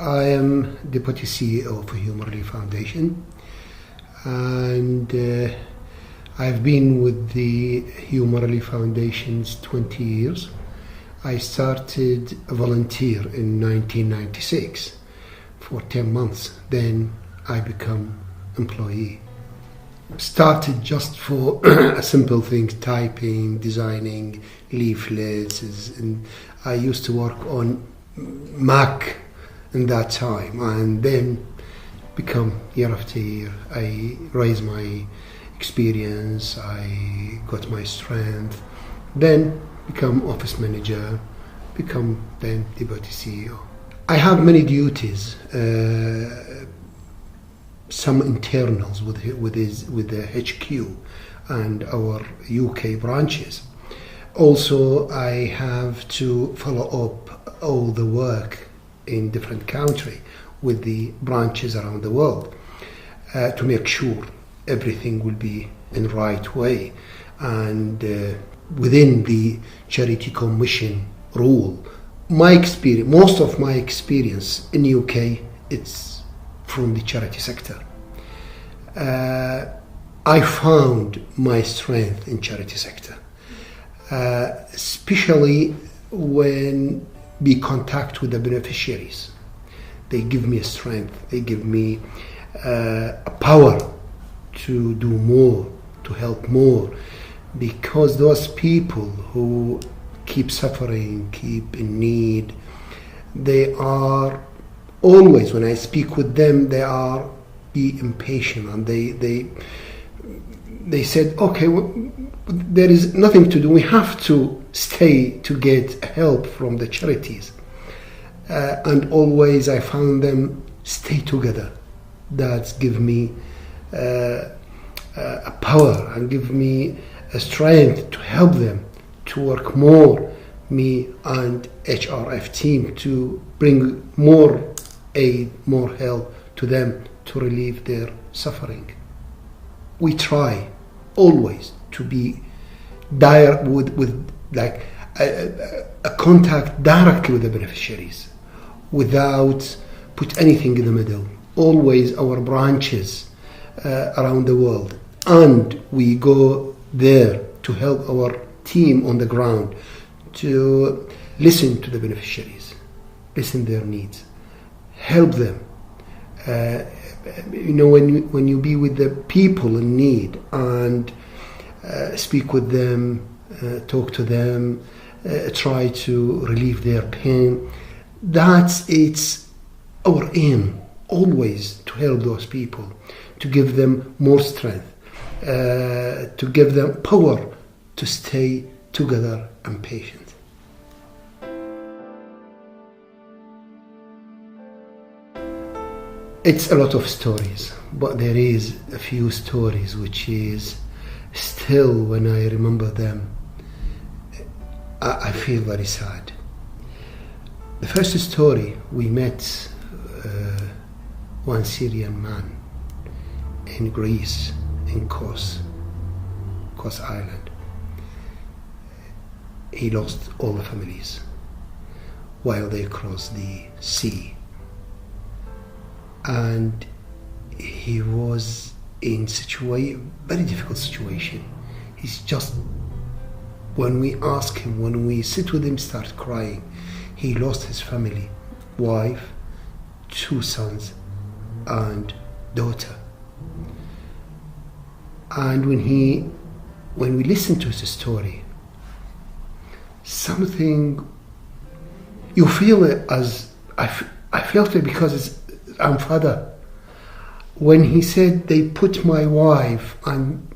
I am Deputy CEO of Human Relief Foundation, and I've been with the Human Relief Foundation's 20 years. I started a volunteer in 1996 for 10 months. Then I become employee. Started just for a simple thing, typing, designing leaflets, and I used to work on Mac in that time, and then become year after year. I raised my experience, I got my strength, then become office manager, become then deputy CEO. I have many duties, some internals with the HQ and our UK branches. Also, I have to follow up all the work in different countries with the branches around the world to make sure everything will be in the right way. And within the Charity Commission rule, my experience, most of my experience in the UK, it's from the charity sector. I found my strength in charity sector, especially when we contact with the beneficiaries. They give me a strength, they give me a power to do more, to help more, because those people who keep suffering, keep in need, they are always, when I speak with them, they are be impatient, and they said, okay, there is nothing to do, we have to stay to get help from the charities. And always I found them stay together. That give me a power and give me a strength to help them to work more, me and HRF team, to bring more aid, more help to them to relieve their suffering. We try always to be direct with like a contact directly with the beneficiaries without put anything in the middle. Always our branches around the world, and we go there to help our team on the ground to listen to the beneficiaries, listen their needs, help them. When you be with the people in need and speak with them, talk to them, try to relieve their pain, it's our aim, always to help those people, to give them more strength, to give them power to stay together and patient. It's a lot of stories, but there is a few stories which is still, when I remember them, I feel very sad. The first story, we met one Syrian man in Greece, in Kos Island. He lost all the families while they crossed the sea. And he was in very difficult situation. He's just, when we ask him, when we sit with him, start crying. He lost his family, wife, 2 sons, and daughter. And when we listen to his story, something, you feel it as, I felt it because I'm father. When he said they put my wife and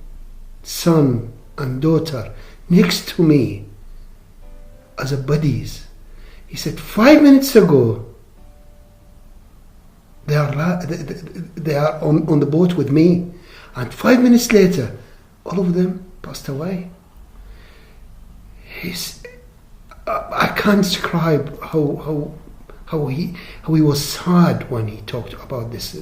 son and daughter next to me as a buddies, he said 5 minutes ago they are on the boat with me, and 5 minutes later all of them passed away. I can't describe how he was sad when he talked about this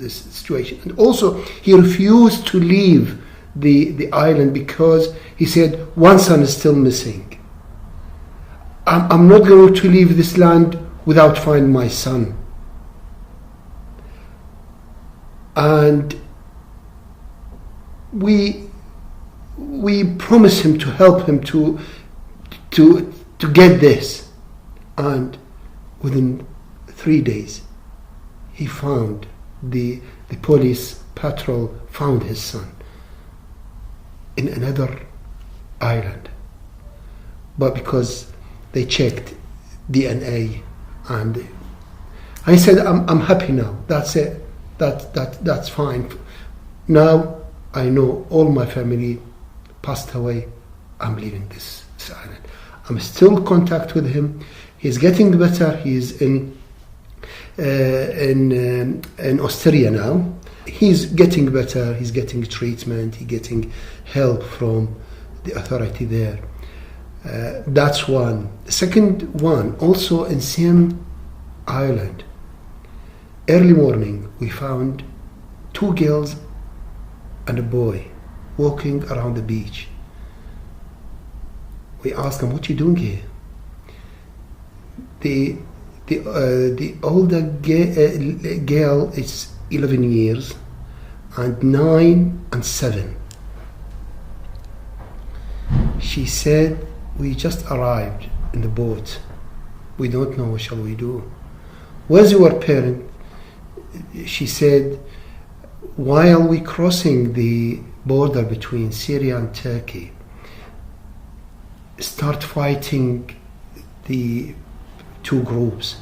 situation. And also he refused to leave the island because he said one son is still missing. I'm not going to leave this land without finding my son. and we promised him to help him to get this, and within 3 days he found the police patrol found his son in another island, but because they checked DNA, and I said, I'm happy now. That's it. That's fine. Now I know all my family passed away. I'm leaving this island. I'm still in contact with him. He's getting better. He's in Australia now. He's getting better. He's getting treatment. He's getting help from the authority there. That's one. The second one, also in same island. Early morning, we found 2 girls and a boy walking around the beach. We asked them, "What are you doing here?" The older girl is 11 years, and 9 and 7. She said, "We just arrived in the boat. We don't know what shall we do." "Where's your parent?" She said, "While we crossing the border between Syria and Turkey, start fighting the 2 groups,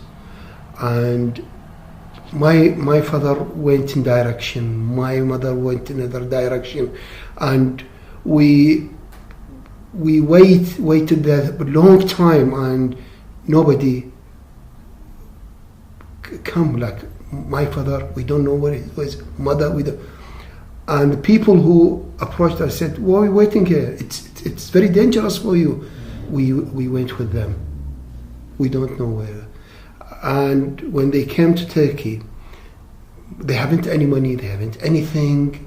and my father went in direction, my mother went in another direction, and we waited there a long time, and nobody come. Like my father, we don't know where it was. Mother, we don't." And the people who approached us said, "Why are we waiting here? It's very dangerous for you." We went with them. We don't know where. And when they came to Turkey, they haven't any money, they haven't anything.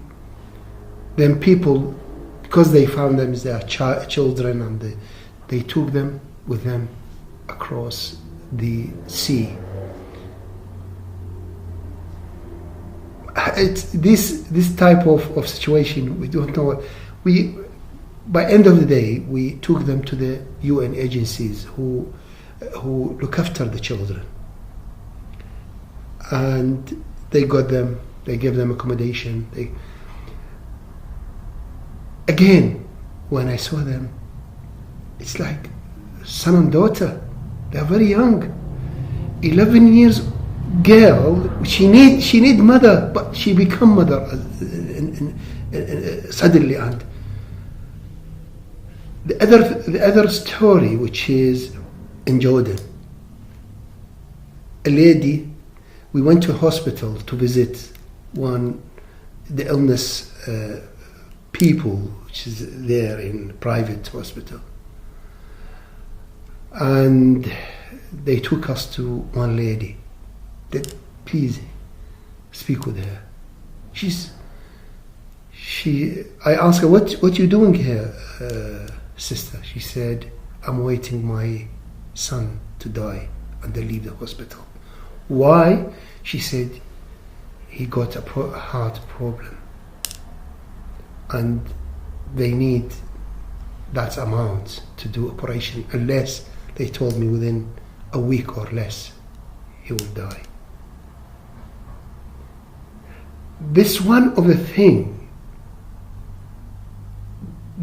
Then people, because they found them as their children, and they took them with them across the sea. It's this type of situation, we don't know. By end of the day, we took them to the UN agencies who look after the children, and they got them. They gave them accommodation. Again, when I saw them, it's like son and daughter. They are very young. 11 years girl. She need mother, but she become mother suddenly. And the other story, which is in Jordan, a lady. We went to a hospital to visit the illness people, which is there in private hospital, and they took us to one lady. That, "Please speak with her." I asked her, what you doing here, sister? She said, "I'm waiting my son to die and they leave the hospital." Why? She said, "He got a heart problem and they need that amount to do operation, unless they told me within a week or less he will die." This one of the thing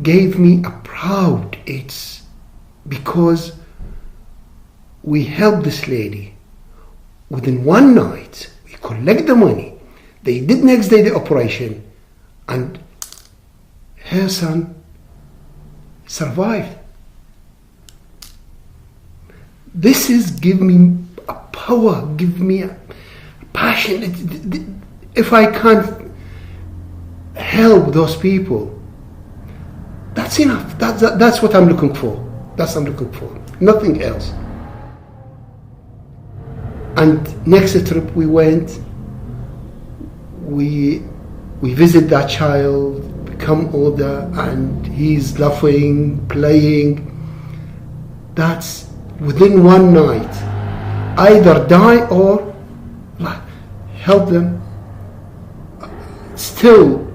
gave me a proud. It's because we helped this lady. Within one night, we collect the money. They did next day the operation, and her son survived. This is give me a power, give me a passion. If I can't help those people, that's enough. That's what I'm looking for. That's what I'm looking for. Nothing else. And next trip we went, we visit that child, become older, and he's laughing, playing. That's within one night. Either die or help them still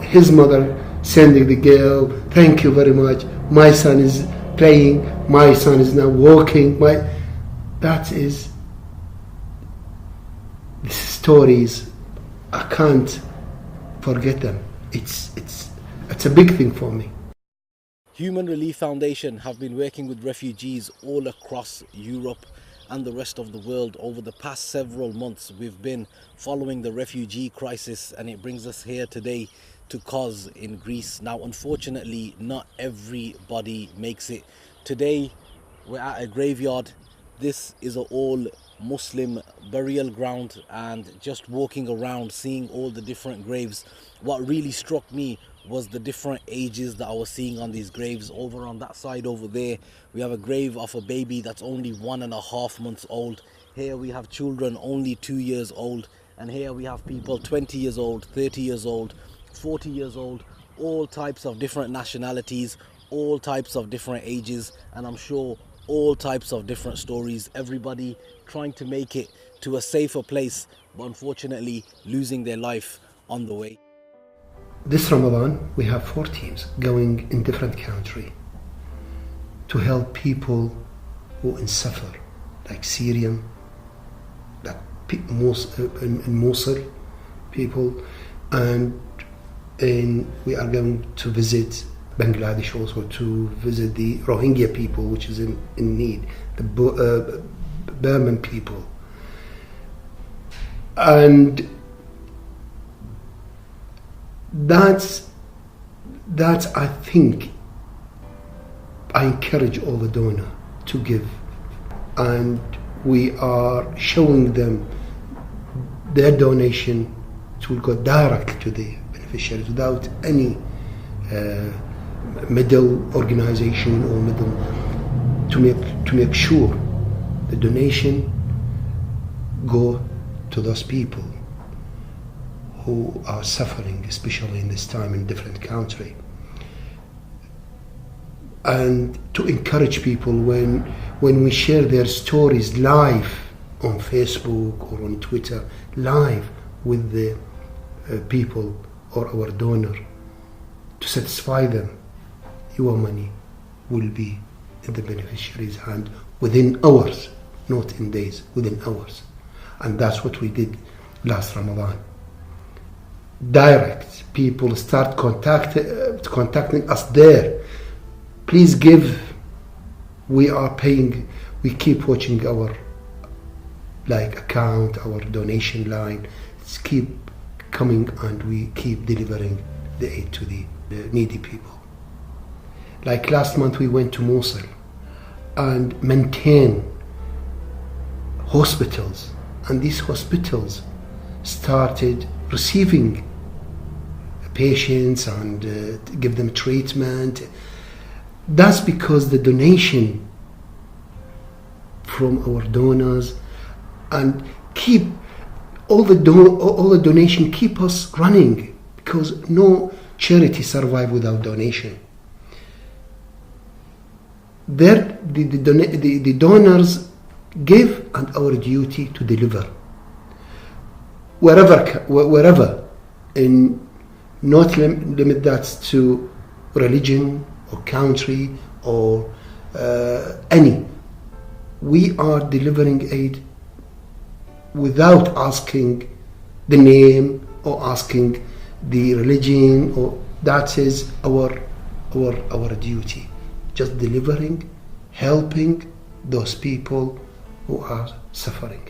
his mother sending the girl, thank you very much, my son is playing, my son is now walking, that is the stories. I can't forget them. It's a big thing for me. Human Relief Foundation have been working with refugees all across Europe and the rest of the world. Over the past several months, we've been following the refugee crisis, and it brings us here today to Kos in Greece. Now, unfortunately, not everybody makes it. Today, we're at a graveyard. This is an all Muslim burial ground, and just walking around, seeing all the different graves, what really struck me was the different ages that I was seeing on these graves. Over on that side over there, we have a grave of a baby that's only 1.5 months old. Here we have children only 2 years old, and here we have people 20 years old, 30 years old, 40 years old, all types of different nationalities, all types of different ages, and I'm sure all types of different stories. Everybody trying to make it to a safer place, but unfortunately losing their life on the way. This Ramadan, we have 4 teams going in different countries to help people who suffer, like Syrian, like in Mosul people, and we are going to visit Bangladesh also, to visit the Rohingya people, which is in need, the Burman people. And that's I think I encourage all the donors to give, and we are showing them their donation to go direct to the beneficiaries without any middle organization or middle, to make sure the donation go to those people who are suffering, especially in this time in different country. And to encourage people when we share their stories live on Facebook or on Twitter, live with the people or our donor, to satisfy them, your money will be in the beneficiary's hand within hours, not in days, within hours. And that's what we did last Ramadan. Direct, people start contacting us there. Please give. We are paying. We keep watching our account, our donation line. It's keep coming, and we keep delivering the aid to the needy people. Like last month, we went to Mosul and maintain hospitals, and these hospitals started receiving patients and give them treatment. That's because the donation from our donors, and keep all the donation keep us running, because no charity survive without donation. The donors give, and our duty to deliver wherever, and not limit that to religion or country or any. We are delivering aid without asking the name or asking the religion, or that is our duty. Just delivering, helping those people who are suffering.